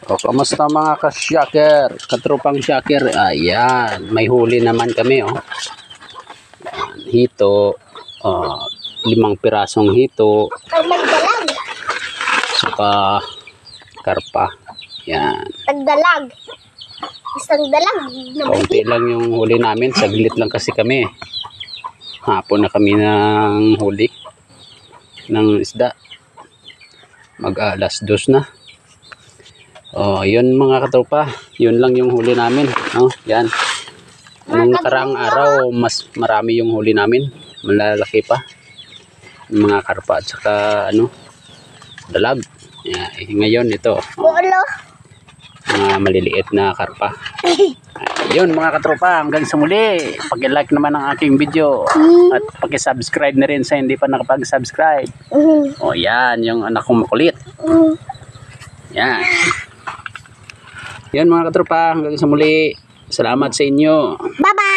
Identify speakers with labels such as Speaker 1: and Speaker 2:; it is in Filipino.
Speaker 1: O, kamusta mga ka-shaker, katropang shaker? Ayan, may huli naman kami, oh. Hito, 5 pirasong hito, saka karpa. Yan.
Speaker 2: Tagdalag. Isang dalag.
Speaker 1: Kaunti lang yung huli namin, saglit lang kasi kami. Hapon na kami ng huli ng isda. Mag-alas 2 na. Yun mga katropa, yun lang yung huli namin, yan. Nung nakaraang araw mas marami yung huli namin, malalaki pa yung mga karpa at saka dalag. Ngayon ito mga maliliit na karpa. Yun mga katropa, hanggang sa muli, paki-like naman ang aking video at paki-subscribe na rin sa hindi pa nakapag-subscribe. Yan yung anak kong makulit. Yan. Yan mga katropa, hanggang sa muli. Salamat sa inyo.
Speaker 2: Bye-bye.